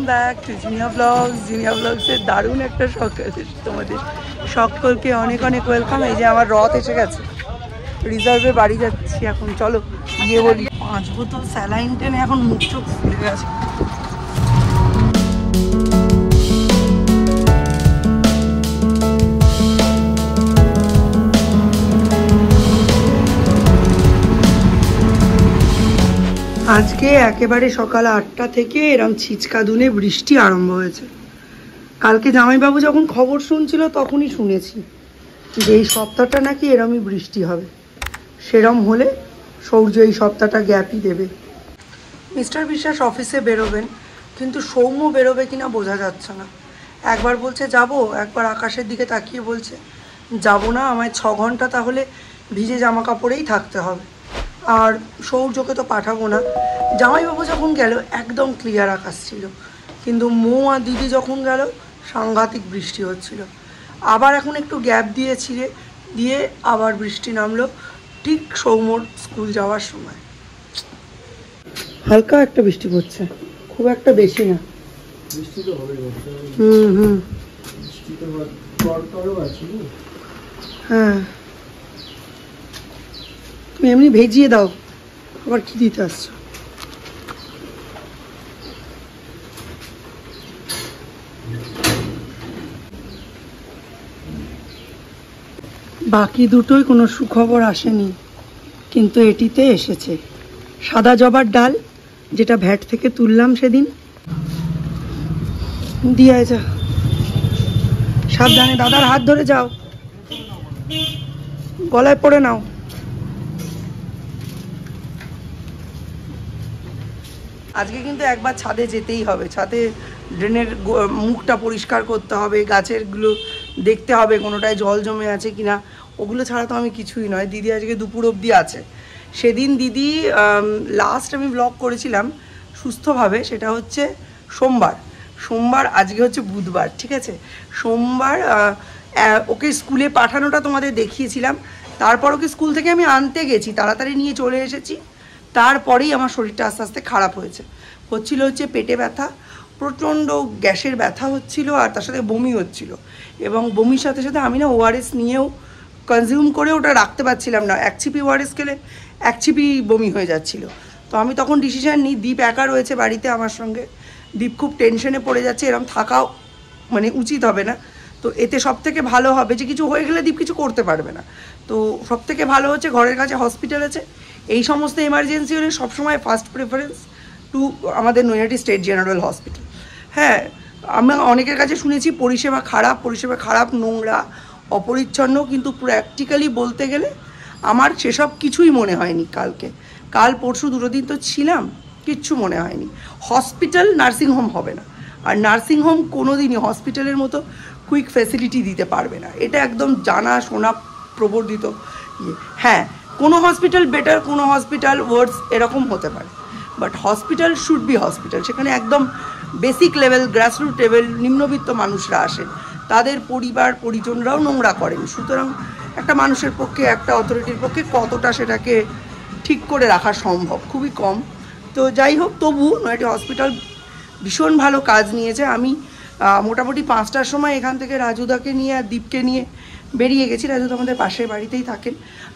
Back to Jinia blogs. জিনিয়া ব্লগসের দারুণ একটা সকাল, তোমাদের সকলকে অনেক অনেক ওয়েলকাম। এই যে আমার রথ এসে গেছে, রিজার্ভে বাড়ি যাচ্ছি এখন। চলো গিয়ে বলি। 5 বোতল স্যালাইন টেনে এখন মুখ চোখ ফুলে গেছে। আজকে একেবারে সকাল 8টা থেকে এরম ছিচকা দুনে বৃষ্টি আরম্ভ হয়েছে। কালকে জামাইবাবু যখন খবর শুনছিল তখনই শুনেছি যে এই সপ্তাহটা নাকি এরমই বৃষ্টি হবে। সেরম হলে সৌর্য এই সপ্তাহটা গ্যাপই দেবে। মিস্টার বিশ্বাস অফিসে বেরোবেন, কিন্তু সৌম্য বেরোবে কিনা বোঝা যাচ্ছে না। একবার বলছে যাব, একবার আকাশের দিকে তাকিয়ে বলছে যাব না, আমায় 6 ঘন্টা তাহলে ভিজে জামা কাপড়েই থাকতে হবে। আর সৌর্যকে তো পাঠাবো না। জামাইবাবু যখন গেল একদম ক্লিয়ার আকাশ ছিল, কিন্তু মৌ আর দিদি যখন গেল সাংঘাতিক বৃষ্টি হচ্ছিল। আবার এখন একটু গ্যাপ দিয়ে আবার বৃষ্টি নামলো ঠিক সৌম্যর স্কুল যাওয়ার সময়। হালকা একটা বৃষ্টি পড়ছে, খুব একটা বেশি না। বৃষ্টি তো হবে। বৃষ্টি তো দরকারও আছে। হ্যাঁ, তুমি এমনি ভেজিয়ে দাও, আবার কি দিতে আসছো? বাকি দুটোই কোনো সুখবর আসেনি, কিন্তু এটিতে এসেছে। সাদা জবার ডাল, যেটা ভ্যাট থেকে তুললাম সেদিন, দিয়ে যা। সাবধানে, দাদার হাত ধরে যাও, গলায় পড়ে নাও। আজকে কিন্তু একবার ছাদে যেতেই হবে। ছাদে ড্রেনের মুখটা পরিষ্কার করতে হবে, গাছেরগুলো দেখতে হবে কোনোটায় জল জমে আছে কিনা। ওগুলো ছাড়া তো আমি কিছুই নয়। দিদি আজকে দুপুর অবধি আছে। সেদিন দিদি লাস্ট আমি ব্লগ করেছিলাম সুস্থভাবে, সেটা হচ্ছে সোমবার। আজকে হচ্ছে বুধবার, ঠিক আছে। সোমবার ওকে স্কুলে পাঠানোটা তোমাদের দেখিয়েছিলাম। তারপর ওকে স্কুল থেকে আমি আনতে গেছি, তাড়াতাড়ি নিয়ে চলে এসেছি। তারপরেই আমার শরীরটা আস্তে আস্তে খারাপ হচ্ছিল হচ্ছে পেটে ব্যথা, প্রচণ্ড গ্যাসের ব্যথা হচ্ছিল, আর তার সাথে বমি হচ্ছিল। এবং বমির সাথে সাথে আমি না ওআরএস নিয়েও কনজিউম করে ওটা রাখতে পারছিলাম না। 1 ছিপি ওআরএস খেলে 1 ছিপি বমি হয়ে যাচ্ছিল। তো আমি তখন ডিসিশান নিই, দীপ একা রয়েছে বাড়িতে আমার সঙ্গে, দীপ খুব টেনশনে পড়ে যাচ্ছে, এরকম থাকাও মানে উচিত হবে না। তো এতে সবথেকে ভালো হবে যে কিছু হয়ে গেলে দীপ কিছু করতে পারবে না। তো সবথেকে ভালো হচ্ছে ঘরের কাছে হসপিটাল আছে। এই সমস্ত এমার্জেন্সি হলে সবসময় ফার্স্ট প্রেফারেন্স টু আমাদের নৈহাটি স্টেট জেনারেল হসপিটাল। হ্যাঁ, আমরা অনেকের কাছে শুনেছি পরিষেবা খারাপ, নোংরা, অপরিচ্ছন্ন, কিন্তু প্র্যাকটিক্যালি বলতে গেলে আমার সেসব কিছুই মনে হয়নি। কাল পরশু 2 দিন তো ছিলাম, কিচ্ছু মনে হয়নি। হসপিটাল নার্সিংহোম হবে না, আর নার্সিংহোম কোনো দিনই হসপিটালের মতো কুইক ফ্যাসিলিটি দিতে পারবে না। এটা একদম জানা শোনা প্রবর্ধিত ইয়ে। হ্যাঁ, কোনো হসপিটাল বেটার, কোনো হসপিটাল ওয়ার্স, এরকম হতে পারে, but hospital should be hospital. সেখানে একদম বেসিক লেভেল, গ্রাসরুট লেভেল, নিম্নবিত্ত মানুষরা আসেন, তাদের পরিবার পরিজনরাও নোংরা করেন। সুতরাং একটা মানুষের পক্ষে, একটা অথরিটির পক্ষে কতটা সেটাকে ঠিক করে রাখা সম্ভব, খুবই কম। তো যাই হোক, তবু নয়টি হসপিটাল ভীষণ ভালো কাজ নিয়েছে। আমি মোটামুটি 5টার সময় এখান থেকে রাজুদাকে নিয়ে আর দীপকে নিয়ে বেরিয়ে গেছি। রাজুদা আমাদের পাশের বাড়িতেই থাকেন।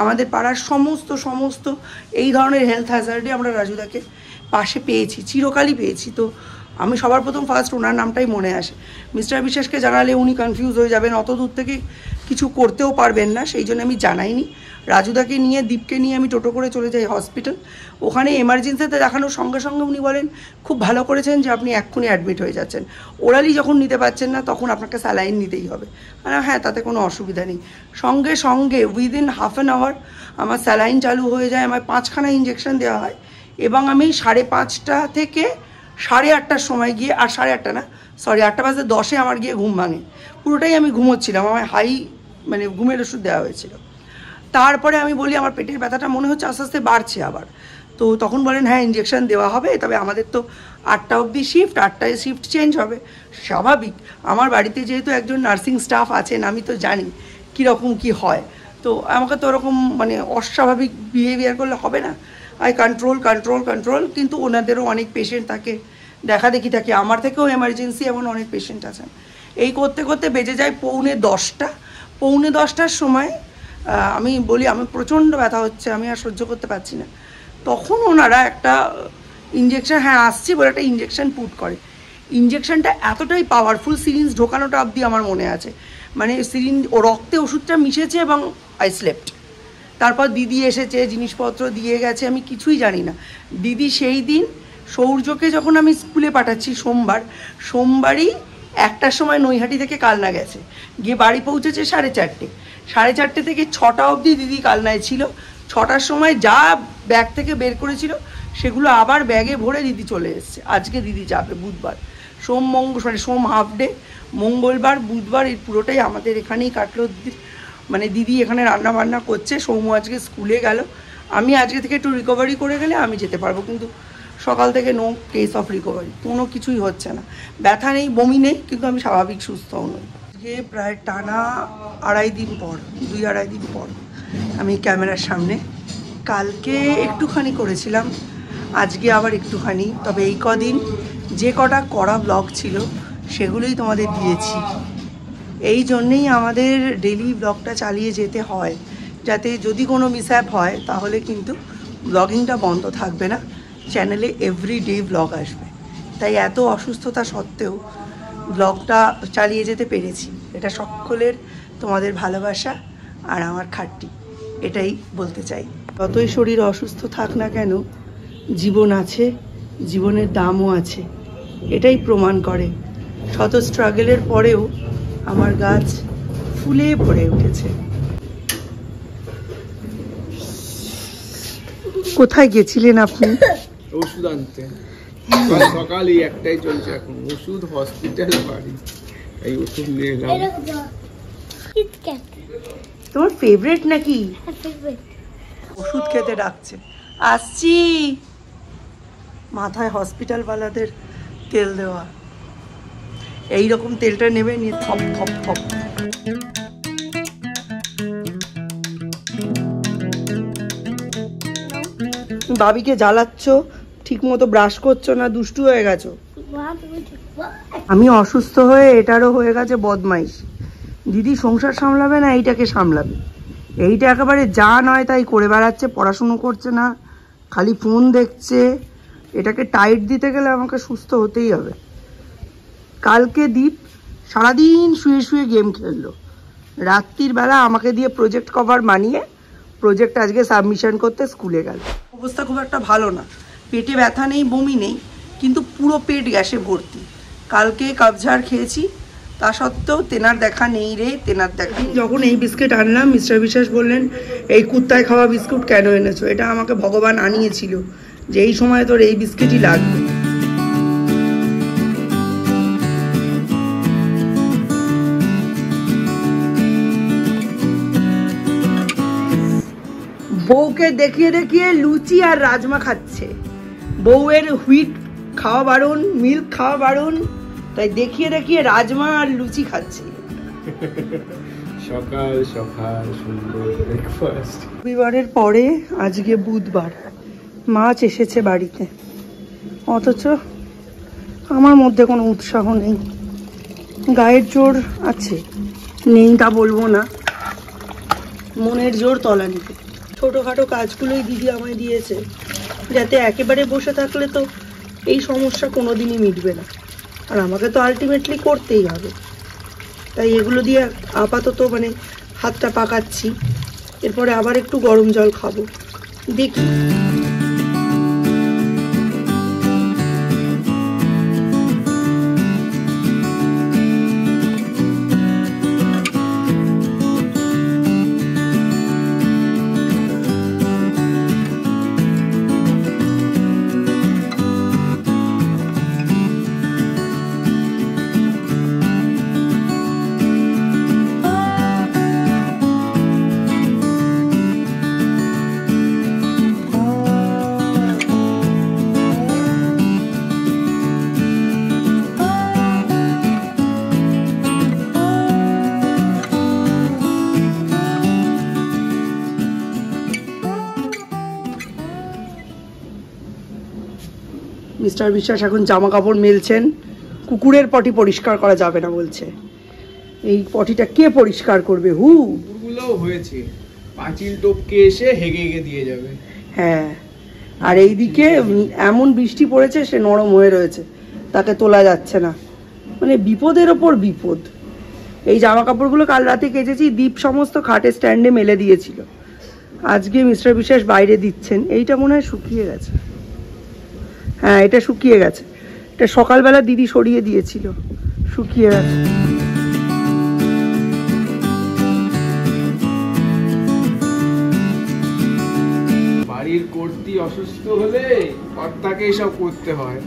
আমাদের পাড়ার সমস্ত এই ধরনের হেলথ হ্যাজার্ডে আমরা রাজুদাকে পাশে পেয়েছি, চিরকালই পেয়েছি। তো আমি সবার প্রথম ফার্স্ট ওনার নামটাই মনে আসে। মিস্টার বিশ্বাসকে জানালে উনি কনফিউজ হয়ে যাবেন, অত দূর থেকে কিছু করতেও পারবেন না, সেই জন্য আমি জানাইনি। রাজুদাকে নিয়ে, দীপকে নিয়ে আমি টোটো করে চলে যাই হসপিটাল। ওখানে এমার্জেন্সিতে দেখানোর সঙ্গে সঙ্গে উনি বলেন খুব ভালো করেছেন যে আপনি এক্ষুনি অ্যাডমিট হয়ে যাচ্ছেন, ওরালি যখন নিতে পারছেন না তখন আপনাকে স্যালাইন নিতেই হবে। হ্যাঁ, তাতে কোনো অসুবিধা নেই। সঙ্গে উইদিন হাফ অ্যান আওয়ার আমার স্যালাইন চালু হয়ে যায়, আমার 5খানা ইঞ্জেকশন দেওয়া হয়, এবং আমি 5:30 থেকে 8:30টার সময় গিয়ে, আর 8:30 না, সরি 8:10 আমার গিয়ে ঘুম ভাঙে। পুরোটাই আমি ঘুমোচ্ছিলাম, আমার মানে ঘুমের ওষুধ দেওয়া হয়েছিল। তারপরে আমি বলি আমার পেটের ব্যথাটা মনে হচ্ছে আস্তে আস্তে বাড়ছে আবার। তো তখন বলেন হ্যাঁ ইঞ্জেকশন দেওয়া হবে, তবে আমাদের তো 8টা অবধি শিফট, 8টায় শিফট চেঞ্জ হবে। স্বাভাবিক, আমার বাড়িতে যেহেতু একজন নার্সিং স্টাফ আছেন, আমি তো জানি কীরকম কী হয়। তো আমাকে তো ওরকম মানে অস্বাভাবিক বিহেভিয়ার করলে হবে না। আই কন্ট্রোল, কিন্তু ওনাদেরও অনেক পেশেন্ট থাকে, দেখা দেখি থাকে, আমার থেকেও এমার্জেন্সি এমন অনেক পেশেন্ট আছেন। এই করতে করতে বেজে যায় 9:45। 9:45টার সময় আমি বলি আমি প্রচণ্ড ব্যথা হচ্ছে, আমি আর সহ্য করতে পারছি না। তখন ওনারা একটা ইঞ্জেকশন, হ্যাঁ আসছি বলে একটা ইঞ্জেকশন পুট করে। ইঞ্জেকশনটা এতটাই পাওয়ারফুল, সিরিঞ্জ ঢোকানোটা অবধি আমার মনে আছে, মানে সিরিঞ্জ ও রক্তে ওষুধটা মিশেছে এবং আই স্লেপ্ট। তারপর দিদি এসেছে, জিনিসপত্র দিয়ে গেছে, আমি কিছুই জানি না। দিদি সেই দিন সৌর্যকে যখন আমি স্কুলে পাঠাচ্ছি সোমবারই 1টার সময় নৈহাটি থেকে কালনা গেছে, গিয়ে বাড়ি পৌঁছেছে 4:30। 4:30 থেকে 6টা অবধি দিদি কালনায় ছিল। 6টার সময় যা ব্যাগ থেকে বের করেছিল সেগুলো আবার ব্যাগে ভরে দিদি চলে এসছে। আজকে দিদি যাবে বুধবার, সোম হাফ ডে, মঙ্গলবার বুধবার এই পুরোটাই আমাদের এখানেই কাটলো। মানে দিদি এখানে রান্না বান্না করছে, সৌম্য আজকে স্কুলে গেল। আমি আজকে থেকে একটু রিকভারি করে গেলে আমি যেতে পারবো, কিন্তু সকাল থেকে নো কেস অফ রিকভারি, কোনো কিছুই হচ্ছে না, ব্যথা নেই, বমি নেই, কিন্তু আমি স্বাভাবিক সুস্থও নই। আজকে প্রায় টানা 2.5 দিন পর, 2-2.5 দিন পর আমি ক্যামেরার সামনে। কালকে একটুখানি করেছিলাম, আজকে আবার একটুখানি। তবে এই কদিন যে কটা করা ব্লগ ছিল সেগুলোই তোমাদের দিয়েছি। এই জন্যেই আমাদের ডেলি ব্লগটা চালিয়ে যেতে হয়, যাতে যদি কোনো মিসঅ্যাপ হয় তাহলে কিন্তু ব্লগিংটা বন্ধ থাকবে না, চ্যানেলে এভরিডে ব্লগ আসবে। তাই এত অসুস্থতা সত্ত্বেও ব্লগটা চালিয়ে যেতে পেরেছি, এটা সকলের তোমাদের ভালোবাসা আর আমার খাট্টি, এটাই বলতে চাই। যতই শরীর অসুস্থ থাক না কেন, জীবন আছে, জীবনের দামও আছে, এটাই প্রমাণ করে। শত স্ট্রাগলের পরেও আমার গাছ ফুলে ভরে উঠেছে। কোথায় গেছিলেন আপনি? ওষুধ আনতে। সকালে একটাই চলছে এখন, ওষুধ, হসপিটাল, বাড়ি। এই ওষুধ নিয়ে এলাম। তোমার ফেভারিট নাকি? ওষুধ খেতে ডাকছে, আসছি। মাথায় হসপিটালওয়ালাদের তেল দেওয়া, এইরকম তেলটা নেবে, নিয়ে থপ থপ থপ। বাবিকে জ্বালাচ্ছ, ঠিক মতো ব্রাশ করছো না, দুষ্টু হয়ে গেছো। আমি অসুস্থ হয়ে এটারও হয়ে গেছে বদমাইশ। দিদি সংসার সামলাবে না, এইটাকে সামলাবে। এইটা একেবারে যা নয় তাই করে বেড়াচ্ছে, পড়াশুনো করছে না, খালি ফোন দেখছে। এটাকে টাইট দিতে গেলে আমাকে সুস্থ হতেই হবে। কালকে দীপ সারাদিন শুয়ে শুয়ে গেম খেললো, রাত্রির বেলা আমাকে দিয়ে প্রজেক্ট কভার বানিয়ে প্রজেক্ট আজকে সাবমিশন করতে স্কুলে গেল। অবস্থা খুব একটা ভালো না, পেটে ব্যথা নেই, বমি নেই, কিন্তু পুরো পেট গ্যাসে ভর্তি। কালকে কাবঝাড় খেয়েছি, তা সত্ত্বেও তেনার দেখা নেই রে, তেনার দেখা। যখন এই বিস্কিট আনলাম, মিস্টার বিশ্বাস বললেন এই কুত্তায় খাওয়া বিস্কুট কেন এনেছো? এটা আমাকে ভগবান আনিয়েছিল যে এই সময় তোর এই বিস্কিটই লাগবে। বউকে দেখিয়ে দেখিয়ে লুচি আর রাজমা খাচ্ছে। বউয়ের হুইট খাওয়া বারণ, মিল্ক খাওয়া বারণ, তাই দেখিয়ে দেখিয়ে রাজমা আর লুচি খাচ্ছে। সকাল সকাল সুন্দর ব্রেকফাস্ট। রবিবারের পরে আজকে বুধবার, মাছ এসেছে বাড়িতে, অথচ আমার মধ্যে কোনো উৎসাহ নেই। গায়ের জোর আছে, নেই তা বলবো না, মনের জোর তলানিতে। ছোটোখাটো কাজগুলোই দিদি আমায় দিয়েছে, যাতে একেবারে বসে থাকলে তো এই সমস্যা কোনোদিনই মিটবে না, আর আমাকে তো আলটিমেটলি করতেই হবে। তাই এগুলো দিয়ে আপাতত মানে হাতটা পাকাচ্ছি, এরপরে আবার একটু গরম জল খাবো, দেখি। মিস্টার বিশ্বাস এখন জামা কাপড় মেলছেন। কুকুরের পটি পরিষ্কার করা যাবে না বলছে। এই পটিটা কে পরিষ্কার করবে? কুকুরগুলোও হয়েছে, পাঁচিল টপকে এসে হেগে হেগে দিয়ে যাবে। হ্যাঁ, আর এইদিকে এমন বৃষ্টি পড়েছে, সে নরম হয়ে রয়েছে, তাকে তোলা যাচ্ছে না। মানে বিপদের ওপর বিপদ। এই জামা কাপড়গুলো কাল রাতে কেচেছি, দীপ সমস্ত খাটে স্ট্যান্ডে মেলে দিয়েছিল। আজকে মিস্টার বিশ্বাস বাইরে দিচ্ছেন। এইটা মনে হয় শুকিয়ে গেছে। হ্যাঁ, এটা শুকিয়ে গেছে। এটা সকালবেলা দিদি সরিয়ে দিয়েছিল, শুকিয়ে গেছে। বাড়ির কর্তি অসুস্থ হলে কর্তাকে সব করতে হয়,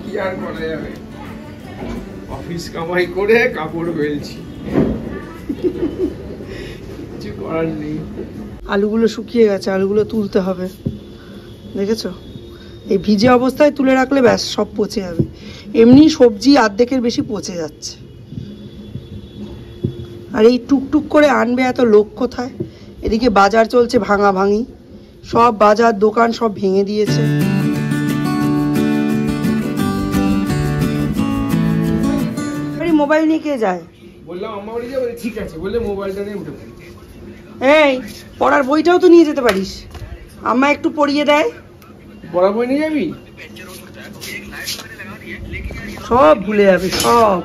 কি আর করা যাবে। অফিস কামাই করে কাপড় বেলছি, কিছু করার নেই। আলুগুলো শুকিয়ে গেছে, আলুগুলো তুলতে হবে। দেখেছো, এই ভিজে অবস্থায় তুলে রাখলে ব্যাস সব পচে যাবে। এমনি সবজি অর্ধেকের বেশি পচে যাচ্ছে। আর এই টুকটুক করে আনবে এত লোক কোথায়? এদিকে বাজার চলছে ভাঙা ভাঙি, সব বাজার দোকান সব ভেঙে দিয়েছে। মোবাইল নিয়ে কে যায়? বললাম আমার বাড়ি যাবো, ঠিক আছে বলে মোবাইলটা নিয়ে উঠে পড়ি। এই পড়ার বইটাও তো নিয়ে যেতে পারিস, আম্মা একটু পড়িয়ে দেয়। পড়া বই নিয়ে যাবি? সব ভুলে যাবে সব।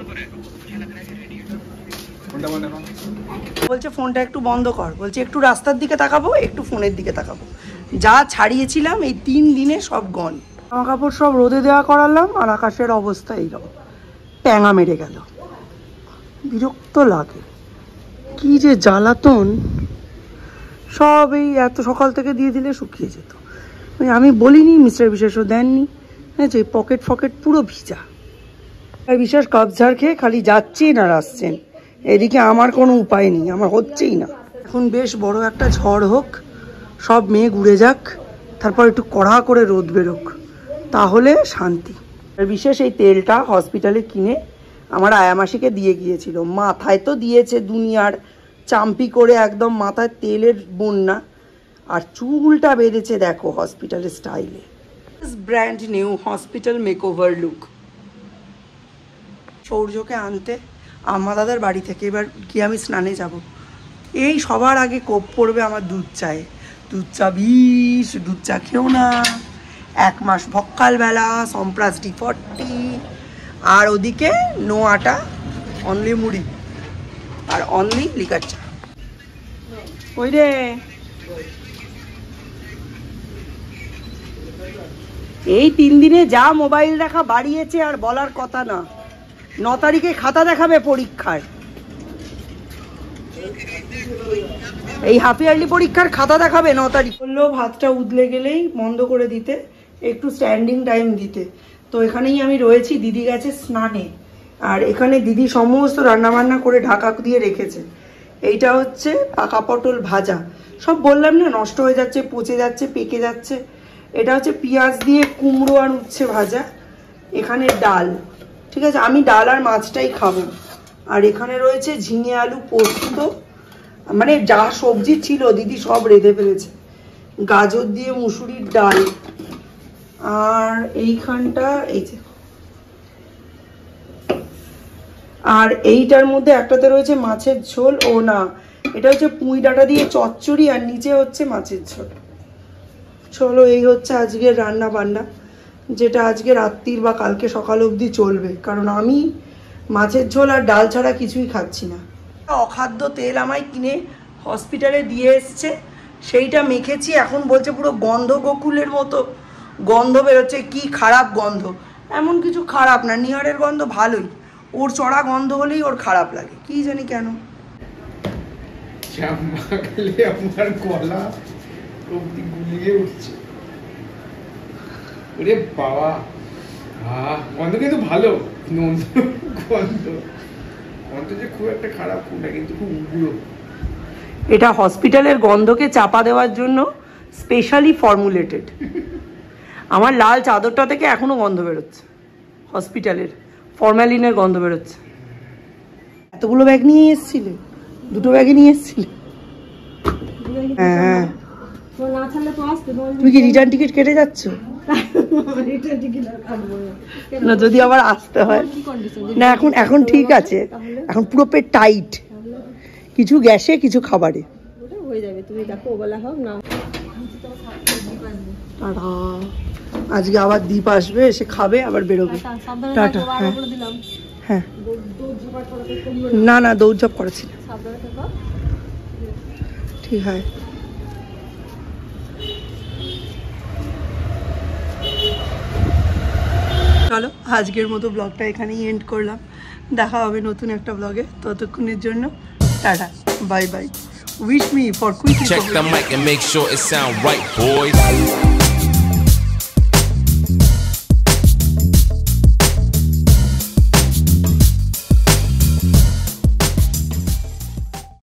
বলছে ফোনটা একটু বন্ধ কর, বলছে একটু রাস্তার দিকে তাকাবো, একটু ফোনের দিকে তাকাবো। যা ছাড়িয়েছিলাম এই 3 দিনে সব গন। জামা কাপড় সব রোদে দেওয়া করালাম, আর আকাশের অবস্থা এইরকম, ট্যাঙা মেরে গেল। বিরক্ত লাগে, কি যে জ্বালাতন। সব এই এত সকাল থেকে দিয়ে দিলে শুকিয়ে যেত। আমি বলিনি, মিস্টার বিশ্বাসও দেননি। হ্যাঁ, যে পকেট ফকেট পুরো ভিজা। বিশ্বাস কবঝাড় খেয়ে খালি যাচ্ছেন আর আসছেন। এদিকে আমার কোনো উপায় নেই, আমার হচ্ছেই না। এখন বেশ বড় একটা ঝড় হোক, সব মেঘ উড়ে যাক, তারপর একটু কড়া করে রোদ বেরোক, তাহলে শান্তি। আর বিশেষ এই তেলটা হসপিটালে কিনে আমার আয়ামাসিকে দিয়ে গিয়েছিল। মাথায় তো দিয়েছে দুনিয়ার চাম্পি করে, একদম মাথায় তেলের বন্যা। আর চুলটা বেঁধেছে দেখো হসপিটালের স্টাইলে। Brand new hospital makeover look. সৌর্যকে আনতে আম্মা দাদার বাড়ি থেকে এবার গিয়ে আমি স্নানে যাব। এই সবার আগে কোপ পড়বে আমার দুধ চায়ে। দুধ চা বিষ, দুধ চা খেও না। 1 মাস ভক্কালবেলা সম্প্রাস D40, আর ওদিকে নো আটা, অনলি মুড়ি আর অনলি লিকার চা। ওই রে, এই 3 দিনে যা মোবাইল দেখা বাড়িয়েছে আর বলার কথা না। 9 তারিখে খাতা দেখাবে পরীক্ষার, এই হাফ ইয়ারলি পরীক্ষার খাতা দেখাবে 9 তারিখ। বললো ভাতটা উদলে গেলেই বন্ধ করে দিতে, একটু স্ট্যান্ডিং টাইম দিতে। তো এখানেই আমি রয়েছি, দিদি গেছে স্নানে। আর এখানে দিদি সমস্ত রান্নাবান্না করে ঢাকা দিয়ে রেখেছে। এইটা হচ্ছে পাকা পটল ভাজা, সব বললাম না নষ্ট হয়ে যাচ্ছে, পচে যাচ্ছে, পেকে যাচ্ছে। এটা হচ্ছে পেঁয়াজ দিয়ে কুমড়ো আর উচ্ছে ভাজা। এখানে ডাল, ঠিক আছে, আমি ডাল আর মাছটাই খাবো। আর এখানে রয়েছে ঝিঙে আলু পোস্ত, মানে যা সবজি ছিল দিদি সব রেঁধে ফেলেছে। গাজর দিয়ে মুসুরির ডাল। আর এইখানটা এই যে, আর এইটার মধ্যে একটাতে রয়েছে মাছের ঝোল। ও না, এটা হচ্ছে পুঁই ডাঁটা দিয়ে চচ্চড়ি, আর নিচে হচ্ছে মাছের ঝোল। চলো, এই হচ্ছে আজকের রান্না বান্না, যেটা আজকে রাত্রির বা কালকে সকাল অবধি চলবে। কারণ আমি মাছের ঝোল আর ডাল ছাড়া কিছুই খাচ্ছি না। অখাদ্য তেল আমায় কিনে হসপিটালে দিয়ে এসছে, সেইটা মেখেছি। এখন বলছে পুরো গন্ধ গোকুলের মতো গন্ধ বেরোচ্ছে। কি খারাপ গন্ধ! এমন কিছু খারাপ না, নিহারের গন্ধ ভালোই, ওর চড়া গন্ধ হলেই ওর খারাপ লাগে, কি জানি কেন। আমার গলা অবধি গুলিয়ে উঠছে। ওরে বাবা, গন্ধ কিন্তু ভালো, গন্ধ যে খুব একটা খারাপ না, কিন্তু খুব উগ্র। এটা হসপিটালের গন্ধকে চাপা দেওয়ার জন্য স্পেশালি ফর্মুলেটেড। আমার লাল চাদরটা থেকে এখনো গন্ধ বেরোচ্ছে, হসপিটালের ফরম্যালিনের গন্ধ বেরোচ্ছে। এতগুলো ব্যাগ নিয়ে এসেছিলে? 2টো ব্যাগে নিয়ে এসেছিলে? হ্যাঁ, তুমি কি রিটার্ন টিকিট কেটে যাচ্ছ? না যদি আবার আসতে হয় না, এখন ঠিক আছে, এখন পুরো পেট টাইট, কিছু গ্যাসে কিছু খাবারে হয়ে যাবে। তুমি দেখো ওবেলা হোক না। টাটা। আজকে আবার দীপ আসবে, এসে খাবে আবার বেরোবে। টাটা। হ্যাঁ হ্যাঁ, না না দৌড়ঝাঁপ করেছি, ঠিক হয়। চলো আজকের মতো ব্লগটা এখানেই এন্ড করলাম, দেখা হবে নতুন একটা ব্লগে, ততক্ষণের জন্য tata, bye bye. Wish me for quick. Check the mic and make sure it sound right, boys.